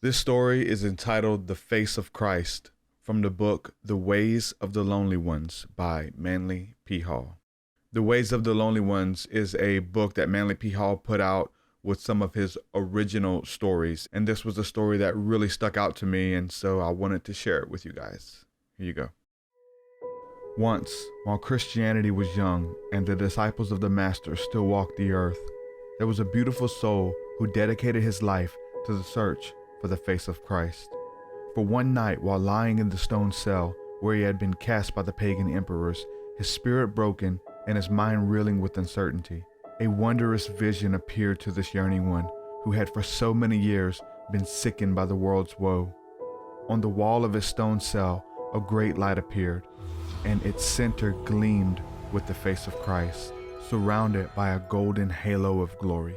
This story is entitled The Face of Christ from the book The Ways of the Lonely Ones by Manly P. Hall. The Ways of the Lonely Ones is a book that Manly P. Hall put out with some of his original stories, and this was a story that really stuck out to me, and so I wanted to share it with you guys. Here you go. Once, while Christianity was young and the disciples of the Master still walked the earth, there was a beautiful soul who dedicated his life to the search for the face of Christ. For one night, while lying in the stone cell where he had been cast by the pagan emperors, his spirit broken and his mind reeling with uncertainty, a wondrous vision appeared to this yearning one who had for so many years been sickened by the world's woe. On the wall of his stone cell, a great light appeared, and its center gleamed with the face of Christ, surrounded by a golden halo of glory.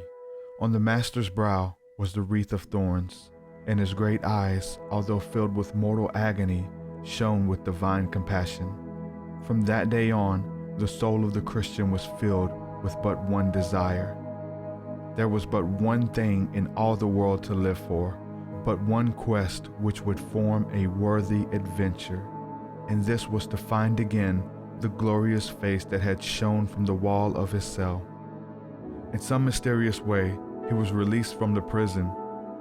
On the Master's brow was the wreath of thorns, and his great eyes, although filled with mortal agony, shone with divine compassion. From that day on, the soul of the Christian was filled with but one desire. There was but one thing in all the world to live for, but one quest which would form a worthy adventure, and this was to find again the glorious face that had shone from the wall of his cell. In some mysterious way, he was released from the prison,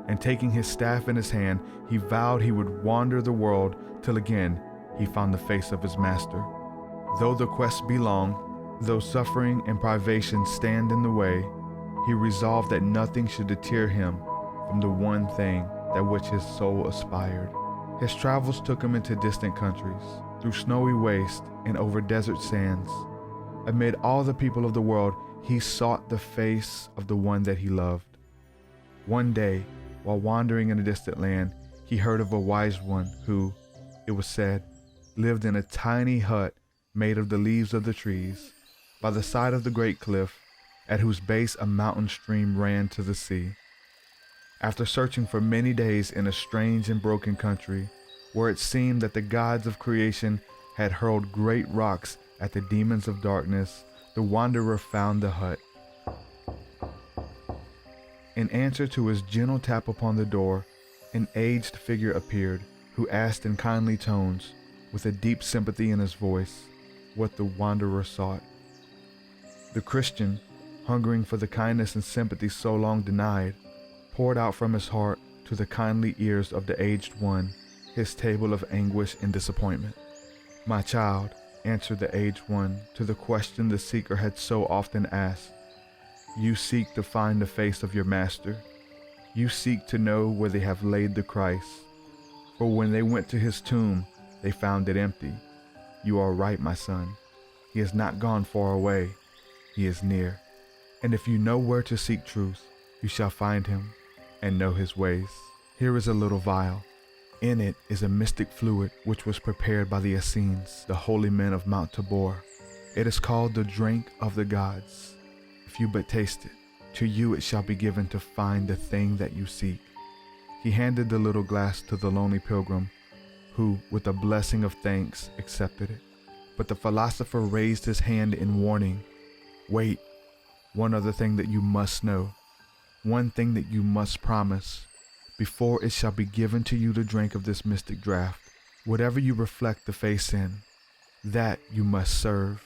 and taking his staff in his hand, he vowed he would wander the world till again he found the face of his Master. Though the quest be long, though suffering and privation stand in the way, he resolved that nothing should deter him from the one thing that which his soul aspired. His travels took him into distant countries, through snowy wastes and over desert sands. Amid all the people of the world, he sought the face of the one that he loved. One day, while wandering in a distant land, he heard of a wise one who, it was said, lived in a tiny hut made of the leaves of the trees, by the side of the great cliff, at whose base a mountain stream ran to the sea. After searching for many days in a strange and broken country, where it seemed that the gods of creation had hurled great rocks at the demons of darkness, the wanderer found the hut. In answer to his gentle tap upon the door, an aged figure appeared, who asked in kindly tones, with a deep sympathy in his voice, what the wanderer sought. The Christian, hungering for the kindness and sympathy so long denied, poured out from his heart to the kindly ears of the aged one his tale of anguish and disappointment. "My child," answered the aged one to the question the seeker had so often asked, "you seek to find the face of your Master. You seek to know where they have laid the Christ. For when they went to his tomb, they found it empty. You are right, my son. He has not gone far away. He is near. And if you know where to seek truth, you shall find him and know his ways. Here is a little vial. In it is a mystic fluid which was prepared by the Essenes, the holy men of Mount Tabor. It is called the drink of the gods. If you but taste it, to you it shall be given to find the thing that you seek." He handed the little glass to the lonely pilgrim, who, with a blessing of thanks, accepted it. But the philosopher raised his hand in warning. "Wait, one other thing that you must know, one thing that you must promise. Before it shall be given to you to drink of this mystic draught, whatever you reflect the face in, that you must serve,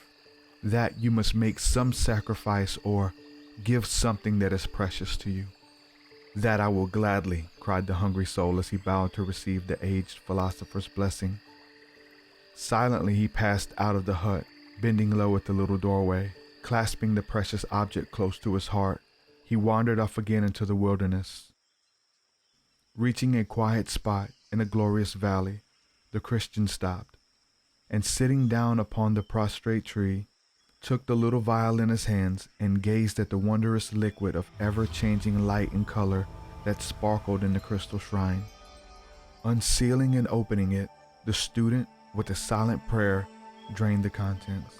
that you must make some sacrifice or give something that is precious to you." "That I will gladly," cried the hungry soul as he bowed to receive the aged philosopher's blessing. Silently he passed out of the hut, bending low at the little doorway. Clasping the precious object close to his heart, he wandered off again into the wilderness. Reaching a quiet spot in a glorious valley, the Christian stopped, and sitting down upon the prostrate tree, took the little vial in his hands and gazed at the wondrous liquid of ever-changing light and color that sparkled in the crystal shrine. Unsealing and opening it, the student, with a silent prayer, drained the contents.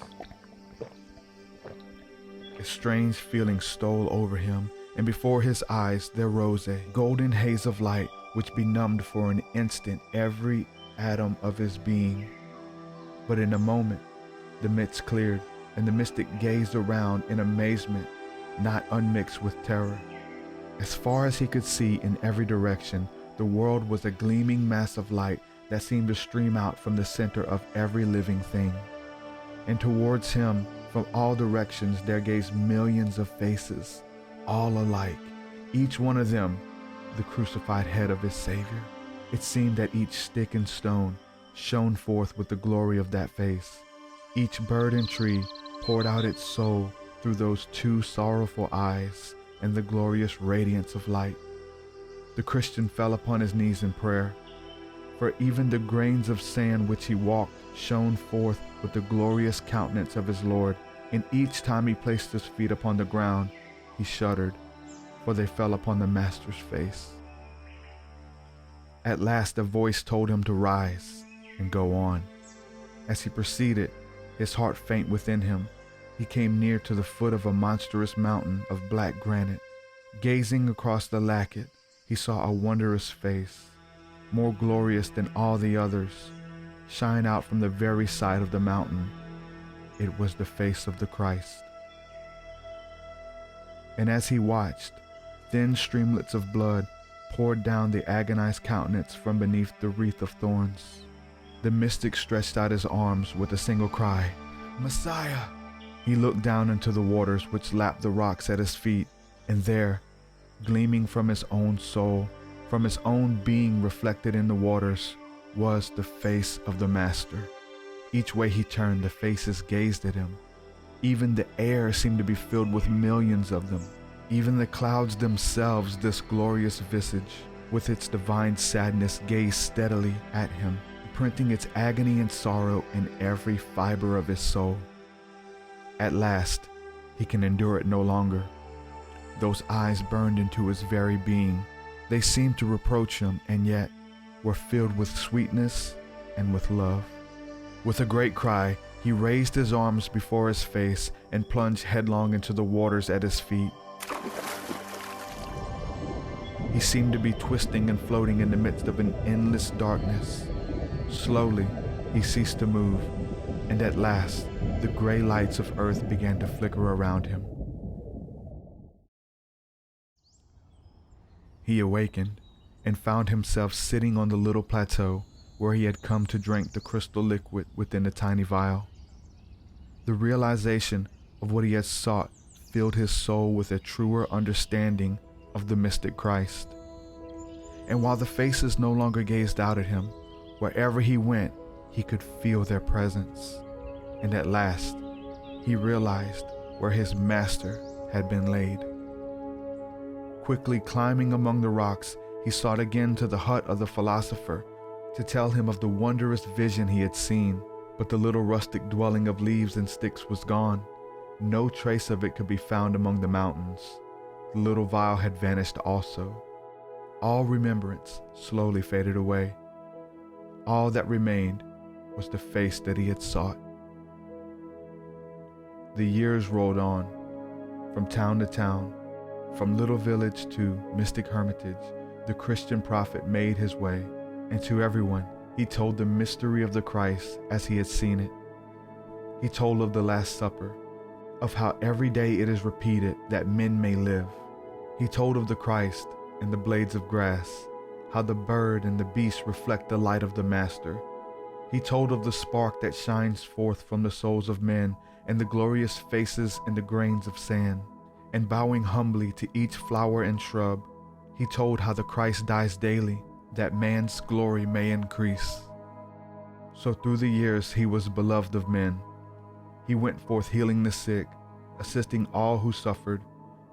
A strange feeling stole over him, and before his eyes there rose a golden haze of light which benumbed for an instant every atom of his being. But in a moment, the mist cleared, and the mystic gazed around in amazement, not unmixed with terror. As far as he could see in every direction, The world was a gleaming mass of light that seemed to stream out from the center of every living thing. And towards him, from all directions, there gazed millions of faces, all alike, each one of them the crucified head of his Savior. It seemed that each stick and stone shone forth with the glory of that face. Each bird and tree poured out its soul through those two sorrowful eyes and the glorious radiance of light. The Christian fell upon his knees in prayer, for even the grains of sand which he walked shone forth with the glorious countenance of his Lord, and each time he placed his feet upon the ground, he shuddered, for they fell upon the Master's face. At last a voice told him to rise and go on. As he proceeded, his heart faint within him, he came near to the foot of a monstrous mountain of black granite. Gazing across the lacket, he saw a wondrous face, more glorious than all the others, shine out from the very side of the mountain. It was the face of the Christ. And as he watched, thin streamlets of blood poured down the agonized countenance from beneath the wreath of thorns. The mystic stretched out his arms with a single cry, "Messiah!" He looked down into the waters which lapped the rocks at his feet, and there, gleaming from his own soul, from his own being reflected in the waters, was the face of the Master. Each way he turned, the faces gazed at him. Even the air seemed to be filled with millions of them. Even the clouds themselves, this glorious visage, with its divine sadness, gazed steadily at him, printing its agony and sorrow in every fiber of his soul. At last, he can endure it no longer. Those eyes burned into his very being. They seemed to reproach him, and yet were filled with sweetness and with love. With a great cry, he raised his arms before his face and plunged headlong into the waters at his feet. He seemed to be twisting and floating in the midst of an endless darkness. Slowly, he ceased to move, and at last, the gray lights of earth began to flicker around him. He awakened and found himself sitting on the little plateau where he had come to drink the crystal liquid within the tiny vial. The realization of what he had sought filled his soul with a truer understanding of the mystic Christ. And while the faces no longer gazed out at him, wherever he went, he could feel their presence. And at last, he realized where his Master had been laid. Quickly climbing among the rocks, he sought again to the hut of the philosopher to tell him of the wondrous vision he had seen, but the little rustic dwelling of leaves and sticks was gone. No trace of it could be found among the mountains. The little vial had vanished also. All remembrance slowly faded away. All that remained was the face that he had sought. The years rolled on, from town to town, from little village to mystic hermitage. The Christian prophet made his way, and to everyone he told the mystery of the Christ as he had seen it. He told of the Last Supper, of how every day it is repeated that men may live. He told of the Christ and the blades of grass, how the bird and the beast reflect the light of the Master. He told of the spark that shines forth from the souls of men and the glorious faces and the grains of sand. And bowing humbly to each flower and shrub, he told how the Christ dies daily, that man's glory may increase. So through the years he was beloved of men. He went forth healing the sick, assisting all who suffered,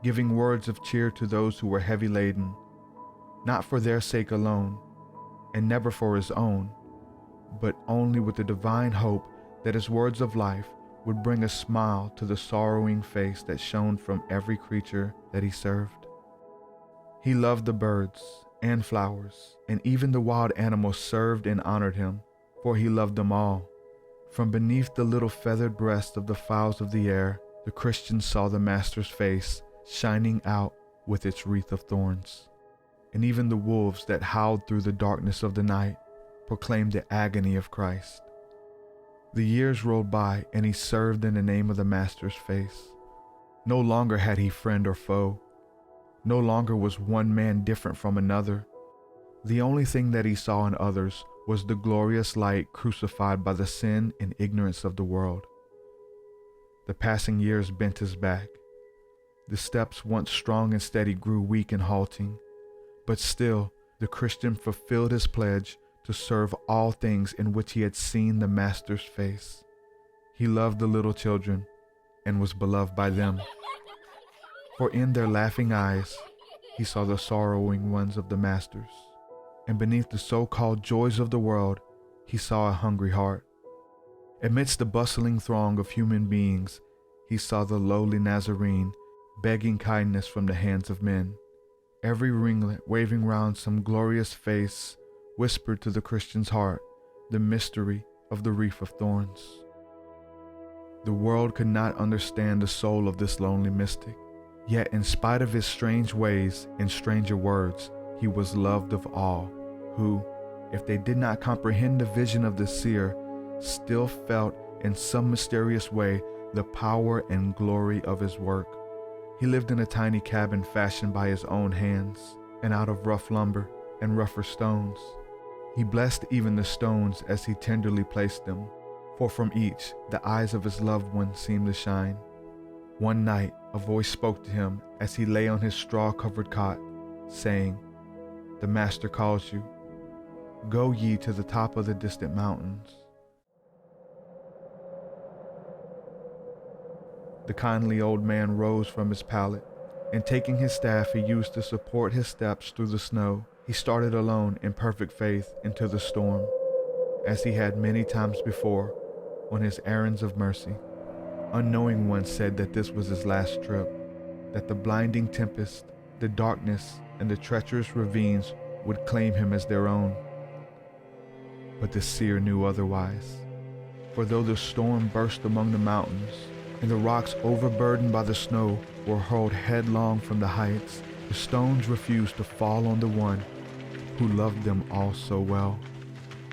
giving words of cheer to those who were heavy laden, not for their sake alone, and never for his own, but only with the divine hope that his words of life would bring a smile to the sorrowing face that shone from every creature that he served. He loved the birds and flowers, and even the wild animals served and honored him, for he loved them all. From beneath the little feathered breasts of the fowls of the air, the Christian saw the Master's face shining out with its wreath of thorns. And even the wolves that howled through the darkness of the night proclaimed the agony of Christ. The years rolled by, and he served in the name of the Master's face. No longer had he friend or foe. No longer was one man different from another. The only thing that he saw in others was the glorious light crucified by the sin and ignorance of the world. The passing years bent his back. The steps once strong and steady grew weak and halting, but still the Christian fulfilled his pledge to serve all things in which he had seen the Master's face. He loved the little children and was beloved by them, for in their laughing eyes he saw the sorrowing ones of the Master's, and beneath the so-called joys of the world he saw a hungry heart. Amidst the bustling throng of human beings, he saw the lowly Nazarene begging kindness from the hands of men. Every ringlet waving round some glorious face whispered to the Christian's heart the mystery of the wreath of thorns. The world could not understand the soul of this lonely mystic, yet in spite of his strange ways and stranger words, he was loved of all, who, if they did not comprehend the vision of the seer, still felt in some mysterious way the power and glory of his work. He lived in a tiny cabin fashioned by his own hands, and out of rough lumber and rougher stones. He blessed even the stones as he tenderly placed them, for from each the eyes of his loved one seemed to shine. One night a voice spoke to him as he lay on his straw-covered cot, saying, "The Master calls you. Go ye to the top of the distant mountains." The kindly old man rose from his pallet, and taking his staff he used to support his steps through the snow, he started alone in perfect faith into the storm, as he had many times before on his errands of mercy. Unknowing one said that this was his last trip, that the blinding tempest, the darkness, and the treacherous ravines would claim him as their own. But the seer knew otherwise, for though the storm burst among the mountains, and the rocks overburdened by the snow were hurled headlong from the heights, the stones refused to fall on the one who loved them all so well.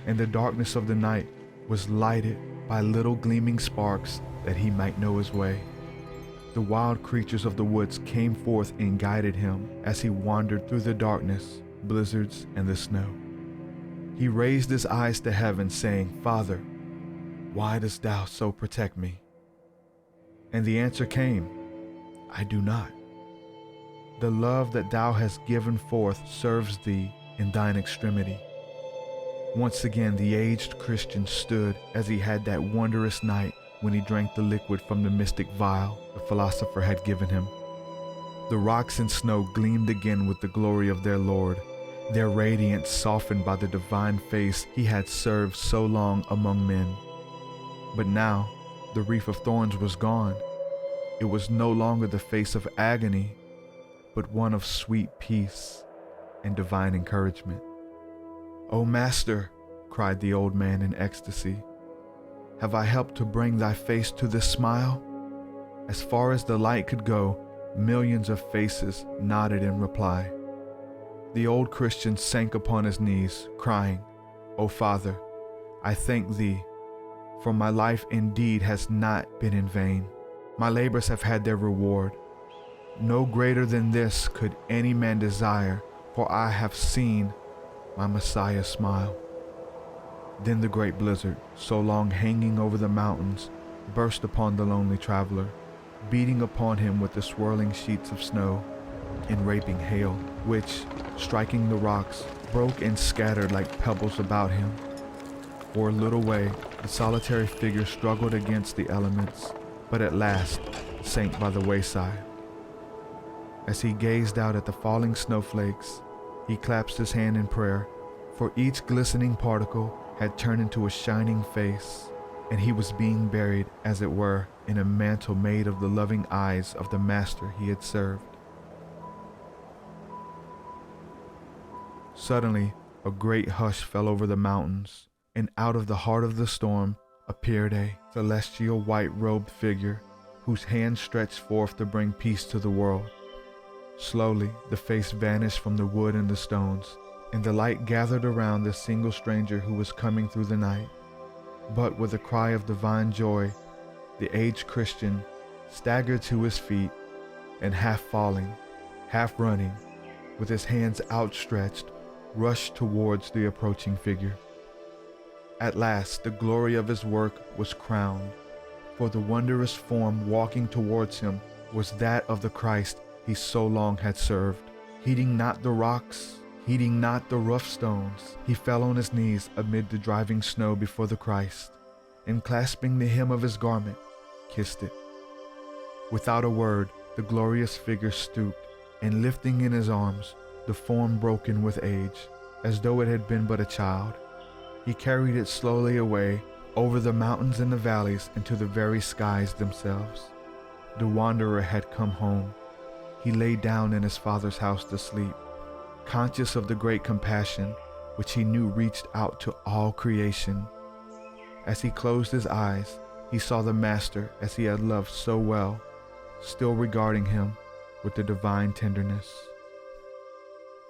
And the darkness of the night was lighted by little gleaming sparks that he might know his way. The wild creatures of the woods came forth and guided him as he wandered through the darkness, blizzards, and the snow. He raised his eyes to heaven, saying, "Father, why dost thou so protect me?" And the answer came, "I do not. The love that thou hast given forth serves thee in thine extremity." Once again the aged Christian stood as he had that wondrous night when he drank the liquid from the mystic vial the philosopher had given him. The rocks and snow gleamed again with the glory of their Lord, their radiance softened by the divine face he had served so long among men. But now the wreath of thorns was gone. It was no longer the face of agony, but one of sweet peace and divine encouragement. "O Master," cried the old man in ecstasy, "have I helped to bring thy face to this smile?" As far as the light could go, millions of faces nodded in reply. The old Christian sank upon his knees, crying, "O Father, I thank thee, for my life indeed has not been in vain. My labors have had their reward. No greater than this could any man desire, for I have seen my Messiah smile." Then the great blizzard, so long hanging over the mountains, burst upon the lonely traveler, beating upon him with the swirling sheets of snow and raping hail, which, striking the rocks, broke and scattered like pebbles about him. For a little way, the solitary figure struggled against the elements, but at last sank by the wayside. As he gazed out at the falling snowflakes, he clasped his hand in prayer, for each glistening particle had turned into a shining face, and he was being buried, as it were, in a mantle made of the loving eyes of the Master he had served. Suddenly, a great hush fell over the mountains, and out of the heart of the storm appeared a celestial white-robed figure whose hand stretched forth to bring peace to the world. Slowly, the face vanished from the wood and the stones, and the light gathered around the single stranger who was coming through the night. But with a cry of divine joy, the aged Christian staggered to his feet, and half falling, half running, with his hands outstretched, rushed towards the approaching figure. At last, the glory of his work was crowned, for the wondrous form walking towards him was that of the Christ he so long had served. Heeding not the rocks, heeding not the rough stones, he fell on his knees amid the driving snow before the Christ, and clasping the hem of his garment, kissed it. Without a word, the glorious figure stooped, and lifting in his arms the form broken with age, as though it had been but a child, he carried it slowly away over the mountains and the valleys into the very skies themselves. The wanderer had come home. He lay down in his Father's house to sleep, conscious of the great compassion which he knew reached out to all creation. As he closed his eyes, he saw the Master, as he had loved so well, still regarding him with the divine tenderness.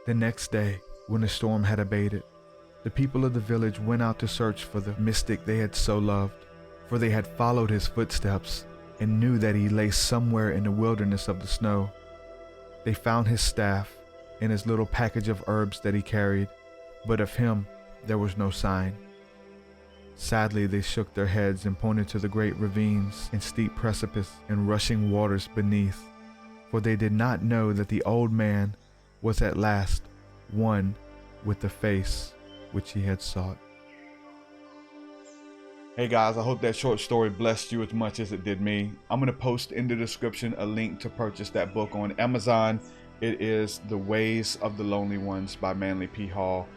The next day, when the storm had abated, the people of the village went out to search for the mystic they had so loved, for they had followed his footsteps and knew that he lay somewhere in the wilderness of the snow. They found his staff and his little package of herbs that he carried, but of him there was no sign. Sadly, they shook their heads and pointed to the great ravines and steep precipice and rushing waters beneath, for they did not know that the old man was at last one with the face which he had sought. Hey guys, I hope that short story blessed you as much as it did me. I'm going to post in the description a link to purchase that book on Amazon. It is The Ways of the Lonely Ones by Manly P. Hall.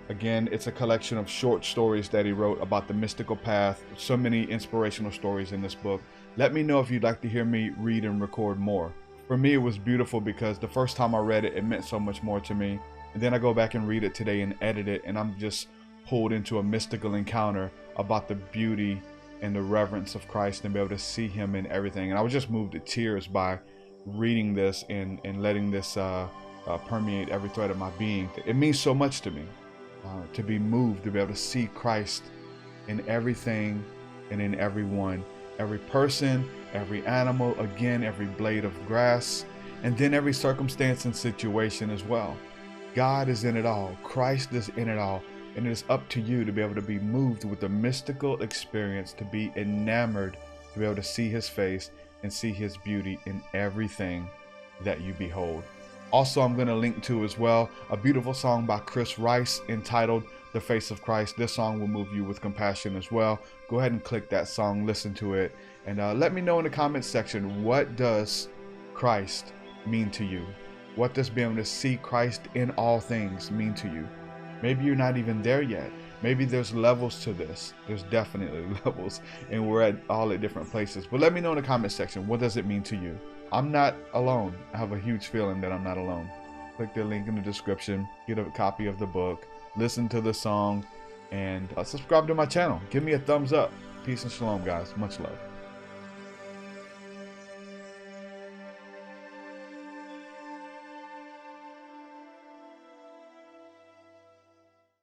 Again, it's a collection of short stories that he wrote about the mystical path. So many inspirational stories in this book. Let me know if you'd like to hear me read and record more. For me, it was beautiful because the first time I read it, it meant so much more to me. And then I go back and read it today and edit it, and I'm just pulled into a mystical encounter about the beauty and the reverence of Christ and be able to see him in everything. And I was just moved to tears by reading this and letting this permeate every thread of my being. It means so much to me to be moved, to be able to see Christ in everything and in everyone, every person, every animal, again, every blade of grass, and then every circumstance and situation as well. God is in it all. Christ is in it all. And it is up to you to be able to be moved with the mystical experience, to be enamored, to be able to see his face and see his beauty in everything that you behold. Also, I'm going to link to as well a beautiful song by Chris Rice entitled The Face of Christ. This song will move you with compassion as well. Go ahead and click that song, listen to it, and let me know in the comments section, what does Christ mean to you? What does being able to see Christ in all things mean to you? Maybe you're not even there yet. Maybe there's levels to this. There's definitely levels, and we're all at different places. But let me know in the comment section, what does it mean to you? I'm not alone. I have a huge feeling that I'm not alone. Click the link in the description, get a copy of the book, listen to the song, and subscribe to my channel. Give me a thumbs up. Peace and shalom, guys. Much love.